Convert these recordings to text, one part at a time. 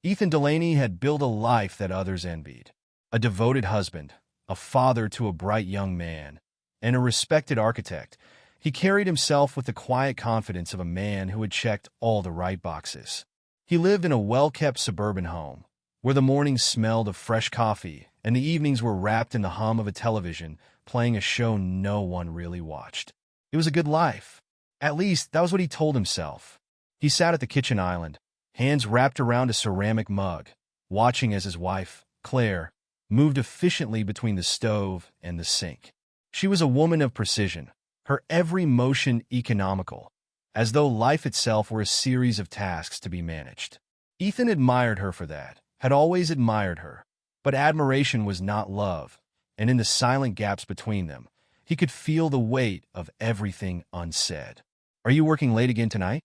Ethan Delaney had built a life that others envied. A devoted husband, a father to a bright young man, and a respected architect. He carried himself with the quiet confidence of a man who had checked all the right boxes. He lived in a well-kept suburban home, where the mornings smelled of fresh coffee and the evenings were wrapped in the hum of a television playing a show no one really watched. It was a good life. At least, that was what he told himself. He sat at the kitchen island, hands wrapped around a ceramic mug, watching as his wife, Claire, moved efficiently between the stove and the sink. She was a woman of precision, her every motion economical, as though life itself were a series of tasks to be managed. Ethan admired her for that, had always admired her. But admiration was not love, and in the silent gaps between them, he could feel the weight of everything unsaid. "Are you working late again tonight?"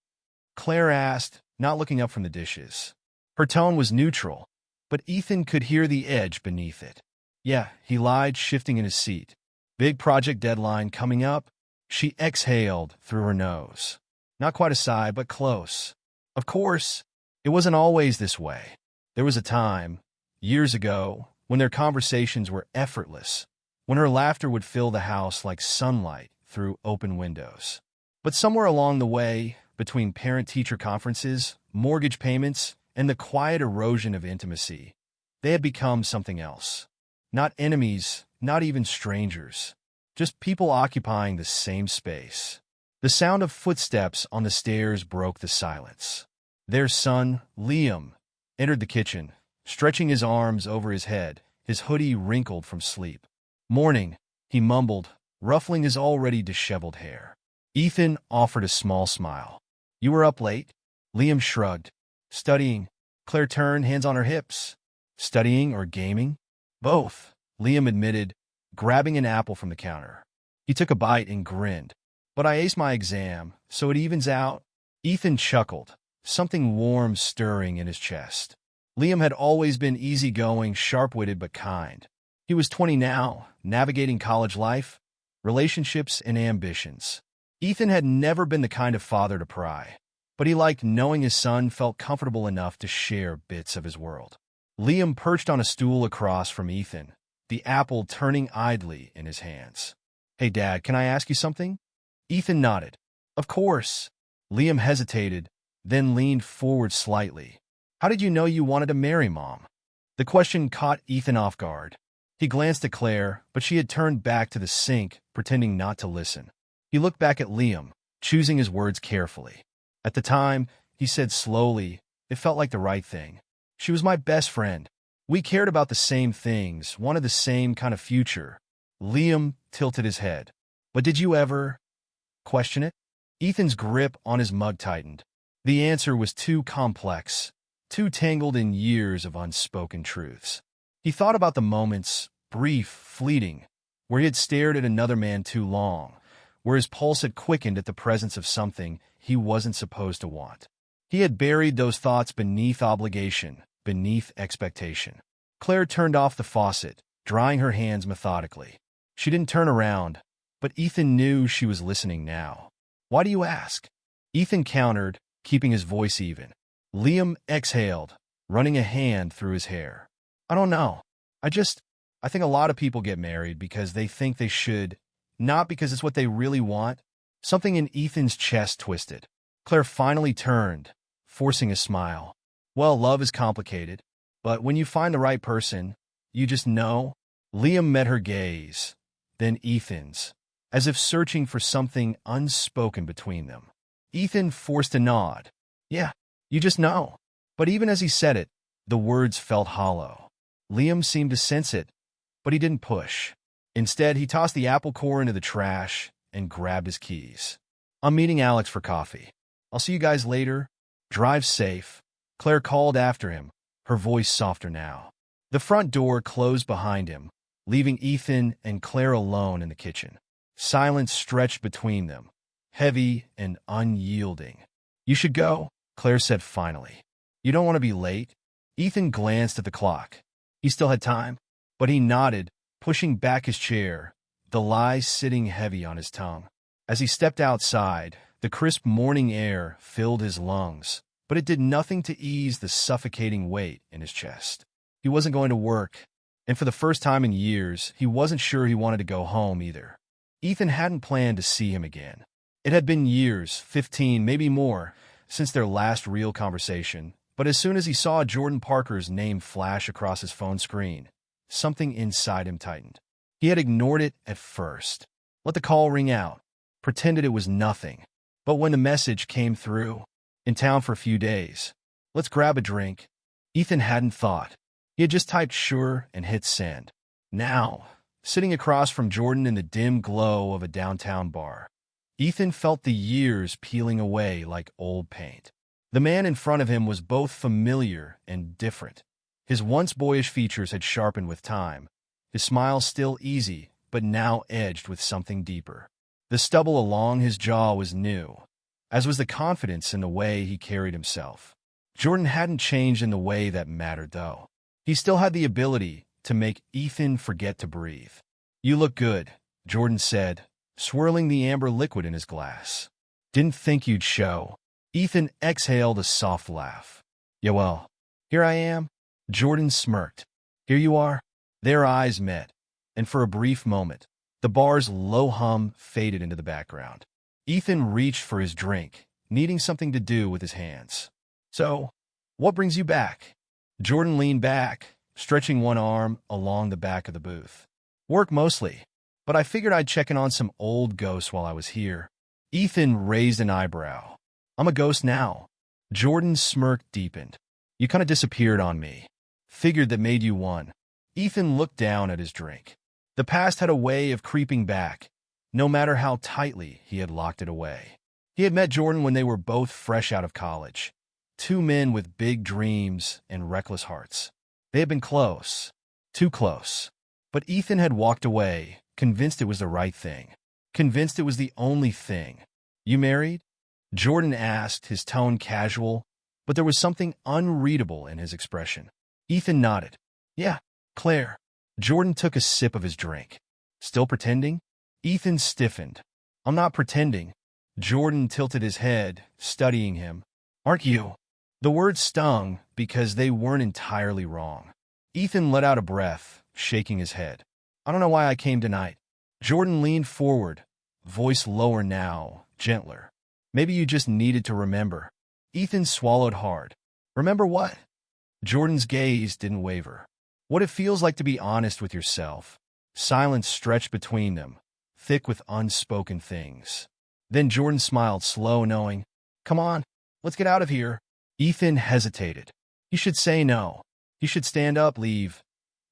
Claire asked, not looking up from the dishes. Her tone was neutral, but Ethan could hear the edge beneath it. "Yeah," he lied, shifting in his seat. "Big project deadline coming up?" She exhaled through her nose. Not quite a sigh, but close. Of course, it wasn't always this way. There was a time, years ago, when their conversations were effortless, when her laughter would fill the house like sunlight through open windows. But somewhere along the way, between parent-teacher conferences, mortgage payments, and the quiet erosion of intimacy, they had become something else. Not enemies, not even strangers, just people occupying the same space. The sound of footsteps on the stairs broke the silence. Their son, Liam, entered the kitchen, stretching his arms over his head, his hoodie wrinkled from sleep. "Morning," he mumbled, ruffling his already disheveled hair. Ethan offered a small smile. "You were up late?" Liam shrugged. "Studying." Claire turned, hands on her hips. "Studying or gaming?" "Both," Liam admitted, grabbing an apple from the counter. He took a bite and grinned. "But I aced my exam, so it evens out." Ethan chuckled, something warm stirring in his chest. Liam had always been easygoing, sharp-witted, but kind. He was 20 now, navigating college life, relationships, and ambitions. Ethan had never been the kind of father to pry, but he liked knowing his son felt comfortable enough to share bits of his world. Liam perched on a stool across from Ethan, the apple turning idly in his hands. "Hey, Dad, can I ask you something?" Ethan nodded. "Of course." Liam hesitated, then leaned forward slightly. "How did you know you wanted to marry Mom?" The question caught Ethan off guard. He glanced at Claire, but she had turned back to the sink, pretending not to listen. He looked back at Liam, choosing his words carefully. "At the time," he said slowly, "it felt like the right thing. She was my best friend. We cared about the same things, wanted the same kind of future." Liam tilted his head. "But did you ever question it?" Ethan's grip on his mug tightened. The answer was too complex, too tangled in years of unspoken truths. He thought about the moments, brief, fleeting, where he had stared at another man too long, where his pulse had quickened at the presence of something he wasn't supposed to want. He had buried those thoughts beneath obligation, beneath expectation. Claire turned off the faucet, drying her hands methodically. She didn't turn around, but Ethan knew she was listening now. "Why do you ask?" Ethan countered, keeping his voice even. Liam exhaled, running a hand through his hair. "I don't know. I think a lot of people get married because they think they should, not because it's what they really want." Something in Ethan's chest twisted. Claire finally turned, forcing a smile. "Well, love is complicated, but when you find the right person, you just know." Liam met her gaze, then Ethan's, as if searching for something unspoken between them. Ethan forced a nod. "Yeah, you just know." But even as he said it, the words felt hollow. Liam seemed to sense it, but he didn't push. Instead, he tossed the apple core into the trash and grabbed his keys. "I'm meeting Alex for coffee. I'll see you guys later. Drive safe," Claire called after him, her voice softer now. The front door closed behind him, leaving Ethan and Claire alone in the kitchen. Silence stretched between them, heavy and unyielding. "You should go," Claire said finally. "You don't want to be late?" Ethan glanced at the clock. He still had time, but he nodded, pushing back his chair, the lie sitting heavy on his tongue. As he stepped outside, the crisp morning air filled his lungs, but it did nothing to ease the suffocating weight in his chest. He wasn't going to work, and for the first time in years, he wasn't sure he wanted to go home either. Ethan hadn't planned to see him again. It had been years, 15, maybe more, since their last real conversation, but as soon as he saw Jordan Parker's name flash across his phone screen, something inside him tightened. He had ignored it at first, let the call ring out, pretended it was nothing. But when the message came through, in town for a few days, let's grab a drink, Ethan hadn't thought. He had just typed sure and hit send. Now, sitting across from Jordan in the dim glow of a downtown bar, Ethan felt the years peeling away like old paint. The man in front of him was both familiar and different. His once boyish features had sharpened with time, his smile still easy, but now edged with something deeper. The stubble along his jaw was new, as was the confidence in the way he carried himself. Jordan hadn't changed in the way that mattered, though. He still had the ability to make Ethan forget to breathe. "You look good," Jordan said, swirling the amber liquid in his glass. "Didn't think you'd show." Ethan exhaled a soft laugh. "Yeah, well, here I am." Jordan smirked. "Here you are." Their eyes met, and for a brief moment, the bar's low hum faded into the background. Ethan reached for his drink, needing something to do with his hands. "So, what brings you back?" Jordan leaned back, stretching one arm along the back of the booth. "Work mostly, but I figured I'd check in on some old ghosts while I was here." Ethan raised an eyebrow. "I'm a ghost now." Jordan's smirk deepened. "You kind of disappeared on me. Figured that made you one." Ethan looked down at his drink. The past had a way of creeping back, no matter how tightly he had locked it away. He had met Jordan when they were both fresh out of college. Two men with big dreams and reckless hearts. They had been close. Too close. But Ethan had walked away, convinced it was the right thing. Convinced it was the only thing. "You married?" Jordan asked, his tone casual, but there was something unreadable in his expression. Ethan nodded. "Yeah, Claire." Jordan took a sip of his drink. "Still pretending?" Ethan stiffened. "I'm not pretending." Jordan tilted his head, studying him. "Aren't you?" The words stung because they weren't entirely wrong. Ethan let out a breath, shaking his head. "I don't know why I came tonight." Jordan leaned forward, voice lower now, gentler. "Maybe you just needed to remember." Ethan swallowed hard. "Remember what?" Jordan's gaze didn't waver. "What it feels like to be honest with yourself." Silence stretched between them, thick with unspoken things. Then Jordan smiled, slow, knowing. "Come on, let's get out of here." Ethan hesitated. He should say no. He should stand up, leave,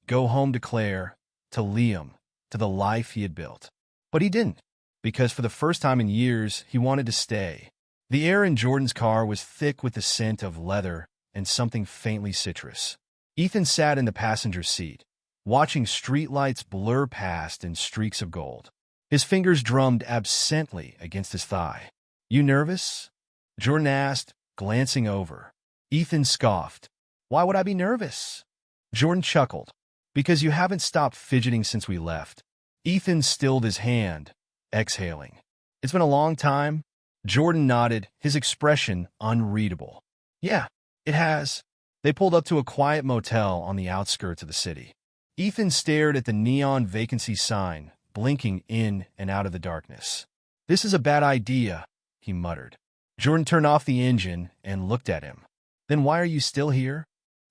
go home to Claire, to Liam, to the life he had built. But he didn't, because for the first time in years, he wanted to stay. The air in Jordan's car was thick with the scent of leather and something faintly citrus. Ethan sat in the passenger seat, watching streetlights blur past in streaks of gold. His fingers drummed absently against his thigh. "You nervous?" Jordan asked, glancing over. Ethan scoffed. "Why would I be nervous?" Jordan chuckled. "Because you haven't stopped fidgeting since we left." Ethan stilled his hand, exhaling. "It's been a long time." Jordan nodded, his expression unreadable. "Yeah, it has." They pulled up to a quiet motel on the outskirts of the city. Ethan stared at the neon vacancy sign, blinking in and out of the darkness. "This is a bad idea," he muttered. Jordan turned off the engine and looked at him. "Then why are you still here?"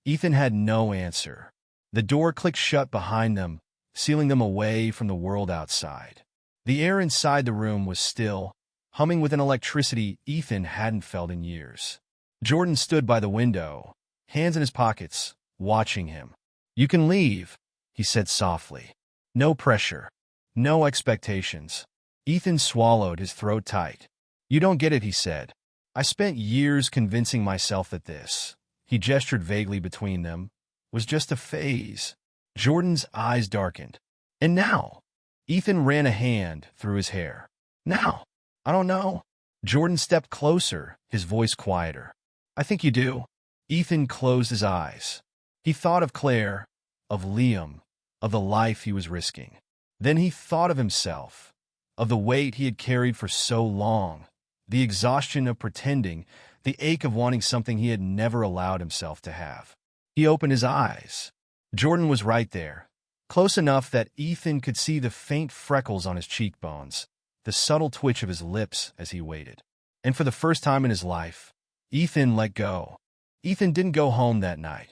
Ethan had no answer. The door clicked shut behind them, sealing them away from the world outside. The air inside the room was still, humming with an electricity Ethan hadn't felt in years. Jordan stood by the window, hands in his pockets, watching him. "You can leave," he said softly. "No pressure. No expectations." Ethan swallowed, his throat tight. "You don't get it," he said. "I spent years convincing myself that this," he gestured vaguely between them, "was just a phase." Jordan's eyes darkened. "And now?" Ethan ran a hand through his hair. "Now? I don't know." Jordan stepped closer, his voice quieter. "I think you do." Ethan closed his eyes. He thought of Claire, of Liam, of the life he was risking. Then he thought of himself, of the weight he had carried for so long, the exhaustion of pretending, the ache of wanting something he had never allowed himself to have. He opened his eyes. Jordan was right there, close enough that Ethan could see the faint freckles on his cheekbones, the subtle twitch of his lips as he waited. And for the first time in his life, Ethan let go. Ethan didn't go home that night.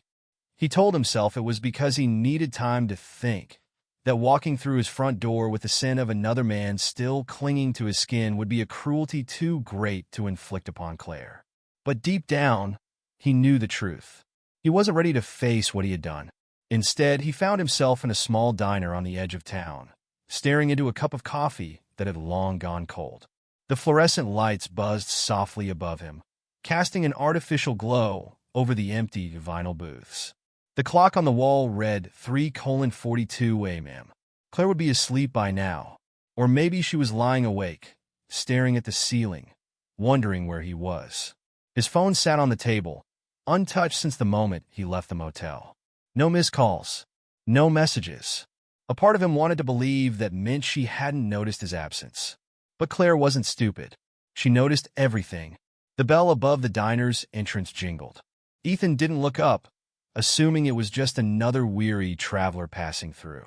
He told himself it was because he needed time to think, that walking through his front door with the scent of another man still clinging to his skin would be a cruelty too great to inflict upon Claire. But deep down, he knew the truth. He wasn't ready to face what he had done. Instead, he found himself in a small diner on the edge of town, staring into a cup of coffee that had long gone cold. The fluorescent lights buzzed softly above him, casting an artificial glow over the empty vinyl booths. The clock on the wall read 3:42 a.m. Claire would be asleep by now, or maybe she was lying awake, staring at the ceiling, wondering where he was. His phone sat on the table, untouched since the moment he left the motel. No missed calls, no messages. A part of him wanted to believe that meant she hadn't noticed his absence. But Claire wasn't stupid. She noticed everything. The bell above the diner's entrance jingled. Ethan didn't look up, assuming it was just another weary traveler passing through.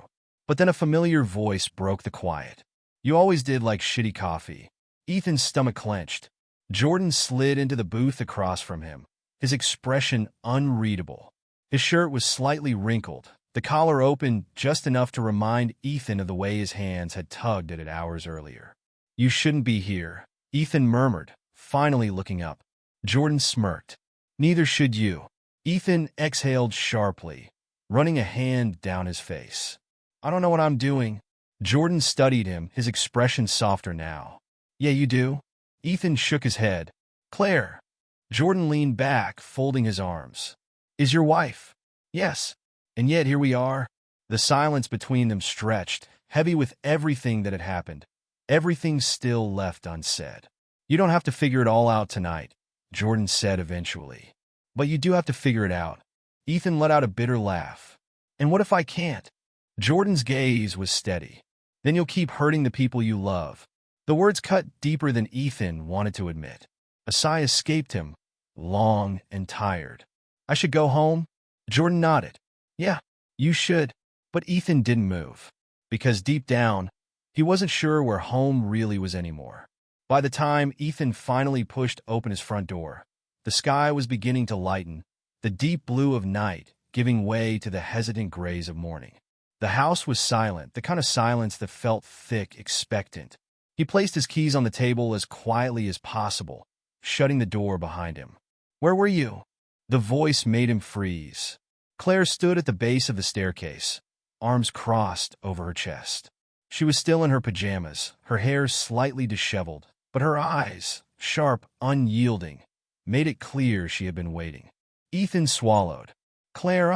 But then a familiar voice broke the quiet. "You always did like shitty coffee." Ethan's stomach clenched. Jordan slid into the booth across from him, his expression unreadable. His shirt was slightly wrinkled, the collar open just enough to remind Ethan of the way his hands had tugged at it hours earlier. "You shouldn't be here," Ethan murmured, finally looking up. Jordan smirked. "Neither should you." Ethan exhaled sharply, running a hand down his face. "I don't know what I'm doing." Jordan studied him, his expression softer now. "Yeah, you do." Ethan shook his head. "Claire." Jordan leaned back, folding his arms. "Is your wife?" "Yes." "And yet here we are." The silence between them stretched, heavy with everything that had happened, everything still left unsaid. "You don't have to figure it all out tonight," Jordan said eventually. "But you do have to figure it out." Ethan let out a bitter laugh. "And what if I can't?" Jordan's gaze was steady. "Then you'll keep hurting the people you love." The words cut deeper than Ethan wanted to admit. A sigh escaped him, long and tired. "I should go home?" Jordan nodded. "Yeah, you should." But Ethan didn't move, because deep down, he wasn't sure where home really was anymore. By the time Ethan finally pushed open his front door, the sky was beginning to lighten, the deep blue of night giving way to the hesitant grays of morning. The house was silent, the kind of silence that felt thick, expectant. He placed his keys on the table as quietly as possible, shutting the door behind him. "Where were you?" The voice made him freeze. Claire stood at the base of the staircase, arms crossed over her chest. She was still in her pajamas, her hair slightly disheveled, but her eyes, sharp, unyielding, made it clear she had been waiting. Ethan swallowed. "Claire,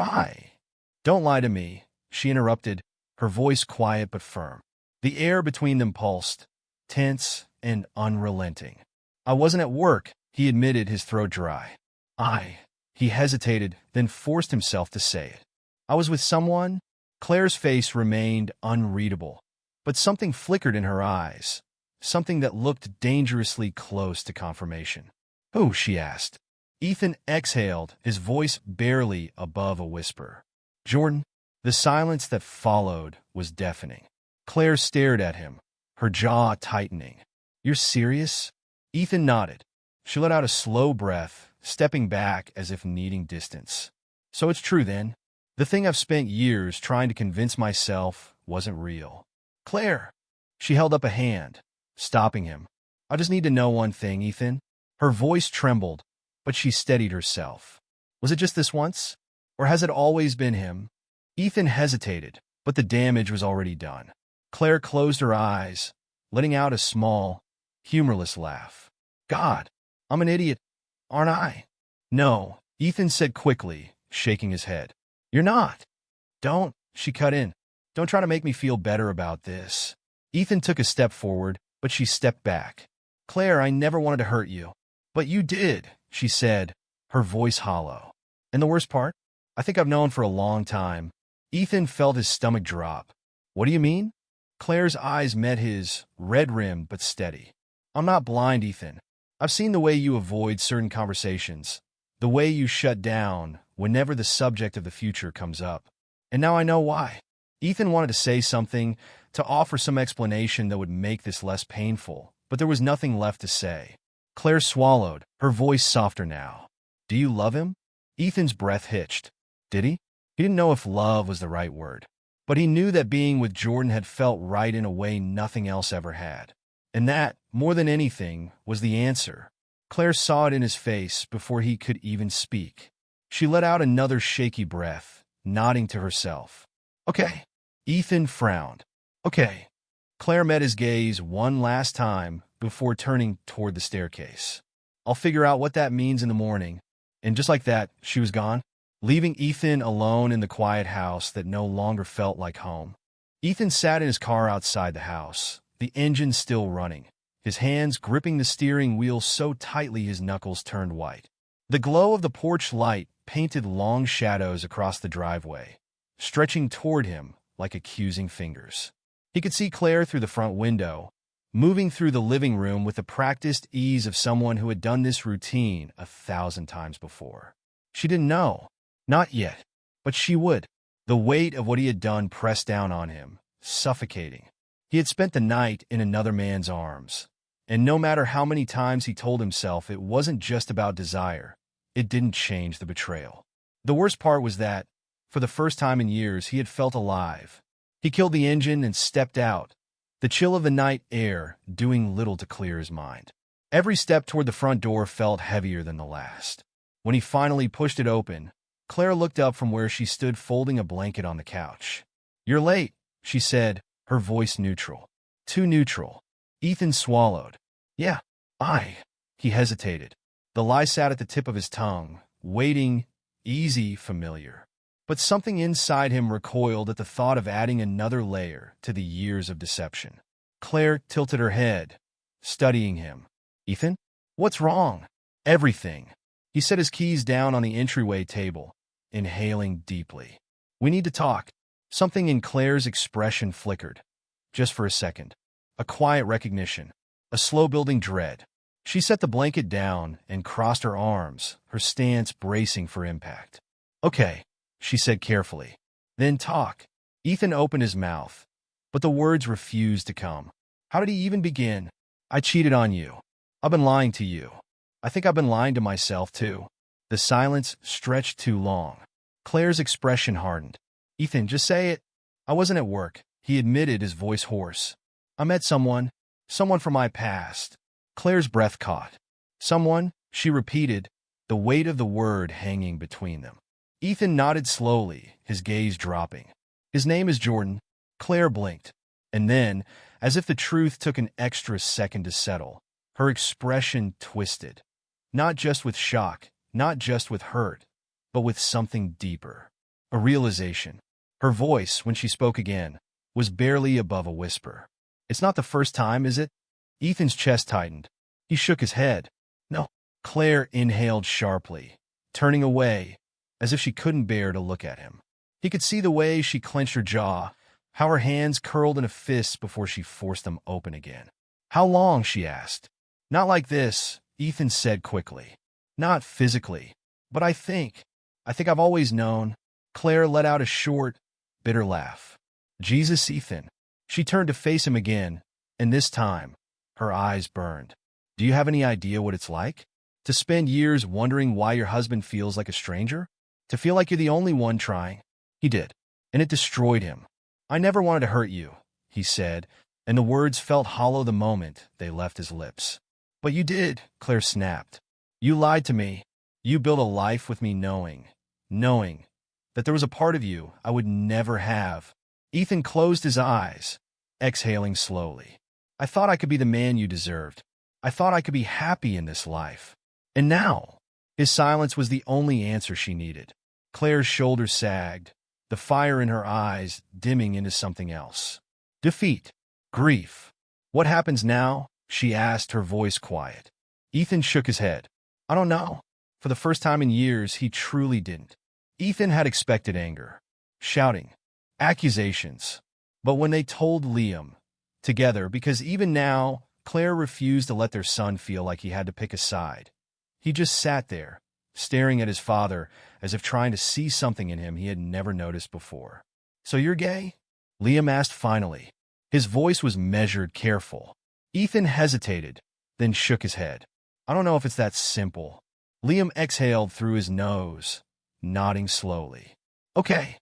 Don't lie to me," she interrupted, her voice quiet but firm. The air between them pulsed, tense and unrelenting. "I wasn't at work," he admitted, his throat dry. He hesitated, then forced himself to say it. "I was with someone." Claire's face remained unreadable, but something flickered in her eyes, something that looked dangerously close to confirmation. "Who?" she asked. Ethan exhaled, his voice barely above a whisper. "Jordan." The silence that followed was deafening. Claire stared at him, her jaw tightening. "You're serious?" Ethan nodded. She let out a slow breath, stepping back as if needing distance. "So it's true then? The thing I've spent years trying to convince myself wasn't real." "Claire!" She held up a hand, stopping him. "I just need to know one thing, Ethan." Her voice trembled, but she steadied herself. "Was it just this once? Or has it always been him?" Ethan hesitated, but the damage was already done. Claire closed her eyes, letting out a small, humorless laugh. "God, I'm an idiot, aren't I?" "No," Ethan said quickly, shaking his head. "You're not." "Don't," she cut in. "Don't try to make me feel better about this." Ethan took a step forward, but she stepped back. "Claire, I never wanted to hurt you." "But you did," she said, her voice hollow. "And the worst part? I think I've known for a long time." Ethan felt his stomach drop. "What do you mean?" Claire's eyes met his, red-rimmed but steady. "I'm not blind, Ethan. I've seen the way you avoid certain conversations, the way you shut down whenever the subject of the future comes up. And now I know why. Ethan wanted to say something, to offer some explanation that would make this less painful, but there was nothing left to say. Claire swallowed, her voice softer now. Do you love him? Ethan's breath hitched. Did he? He didn't know if love was the right word, but he knew that being with Jordan had felt right in a way nothing else ever had. And that, more than anything, was the answer. Claire saw it in his face before he could even speak. She let out another shaky breath, nodding to herself. Okay. Ethan frowned. Okay. Claire met his gaze one last time before turning toward the staircase. I'll figure out what that means in the morning. And just like that, she was gone, leaving Ethan alone in the quiet house that no longer felt like home. Ethan sat in his car outside the house, the engine still running, his hands gripping the steering wheel so tightly his knuckles turned white. The glow of the porch light painted long shadows across the driveway, stretching toward him like accusing fingers. He could see Claire through the front window, moving through the living room with the practiced ease of someone who had done this routine 1,000 times before. She didn't know. Not yet. But she would. The weight of what he had done pressed down on him, suffocating. He had spent the night in another man's arms. And no matter how many times he told himself it wasn't just about desire, it didn't change the betrayal. The worst part was that, for the first time in years, he had felt alive. He killed the engine and stepped out, the chill of the night air doing little to clear his mind. Every step toward the front door felt heavier than the last. When he finally pushed it open, Claire looked up from where she stood folding a blanket on the couch. You're late, she said, her voice neutral. Too neutral. Ethan swallowed. Yeah, He hesitated. The lie sat at the tip of his tongue, waiting, easy, familiar. But something inside him recoiled at the thought of adding another layer to the years of deception. Claire tilted her head, studying him. Ethan? What's wrong? Everything. He set his keys down on the entryway table, inhaling deeply. We need to talk. Something in Claire's expression flickered. Just for a second. A quiet recognition. A slow-building dread. She set the blanket down and crossed her arms, her stance bracing for impact. Okay, she said carefully. Then talk. Ethan opened his mouth, but the words refused to come. How did he even begin? I cheated on you. I've been lying to you. I think I've been lying to myself, too. The silence stretched too long. Claire's expression hardened. Ethan, just say it. I wasn't at work, he admitted, his voice hoarse. I met someone from my past. Claire's breath caught. Someone, she repeated, the weight of the word hanging between them. Ethan nodded slowly, his gaze dropping. His name is Jordan. Claire blinked. And then, as if the truth took an extra second to settle, her expression twisted. Not just with shock, not just with hurt, but with something deeper. A realization. Her voice, when she spoke again, was barely above a whisper. It's not the first time, is it? Ethan's chest tightened. He shook his head. No. Claire inhaled sharply, turning away, as if she couldn't bear to look at him. He could see the way she clenched her jaw, how her hands curled in a fist before she forced them open again. How long? She asked. Not like this, Ethan said quickly. Not physically, but I think I've always known. Claire let out a short, bitter laugh. Jesus, Ethan. She turned to face him again, and this time, her eyes burned. Do you have any idea what it's like? To spend years wondering why your husband feels like a stranger? To feel like you're the only one trying? He did, and it destroyed him. I never wanted to hurt you, he said, and the words felt hollow the moment they left his lips. But you did, Claire snapped. You lied to me. You built a life with me knowing that there was a part of you I would never have. Ethan closed his eyes, exhaling slowly. I thought I could be the man you deserved. I thought I could be happy in this life. And now, his silence was the only answer she needed. Claire's shoulders sagged, the fire in her eyes dimming into something else. Defeat. Grief. What happens now? She asked, her voice quiet. Ethan shook his head. I don't know. For the first time in years, he truly didn't. Ethan had expected anger, shouting, accusations. But when they told Liam, together, because even now, Claire refused to let their son feel like he had to pick a side. He just sat there, staring at his father as if trying to see something in him he had never noticed before. "So you're gay?" Liam asked finally. His voice was measured, careful. Ethan hesitated, then shook his head. "I don't know if it's that simple." Liam exhaled through his nose, nodding slowly. Okay.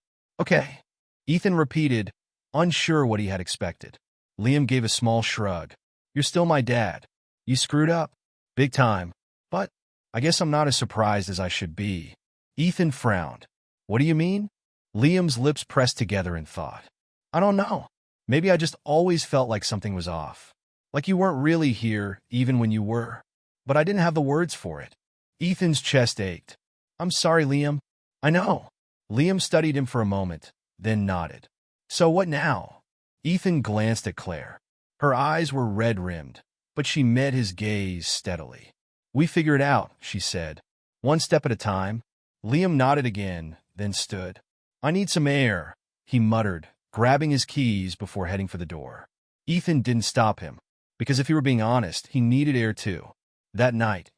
Ethan repeated, unsure what he had expected. Liam gave a small shrug. "You're still my dad. You screwed up. Big time. But I guess I'm not as surprised as I should be." Ethan frowned. "What do you mean?" Liam's lips pressed together in thought. "I don't know. Maybe I just always felt like something was off. Like you weren't really here, even when you were. But I didn't have the words for it." Ethan's chest ached. "I'm sorry, Liam." "I know." Liam studied him for a moment, then nodded. "So what now?" Ethan glanced at Claire. Her eyes were red-rimmed, but she met his gaze steadily. "We figure it out," she said. "One step at a time." Liam nodded again, then stood. "I need some air," he muttered, grabbing his keys before heading for the door. Ethan didn't stop him, because if he were being honest, he needed air too. That night,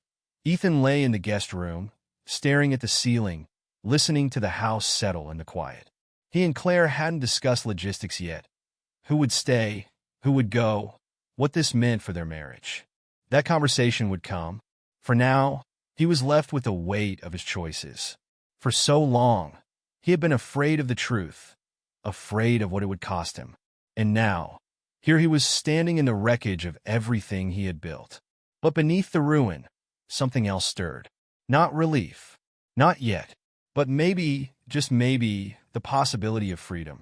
Ethan lay in the guest room, staring at the ceiling, listening to the house settle into quiet. He and Claire hadn't discussed logistics yet. Who would stay? Who would go? What this meant for their marriage. That conversation would come. For now, he was left with the weight of his choices. For so long, he had been afraid of the truth, afraid of what it would cost him. And now, here he was standing in the wreckage of everything he had built. But beneath the ruin, something else stirred. Not relief. Not yet. But maybe, just maybe, the possibility of freedom.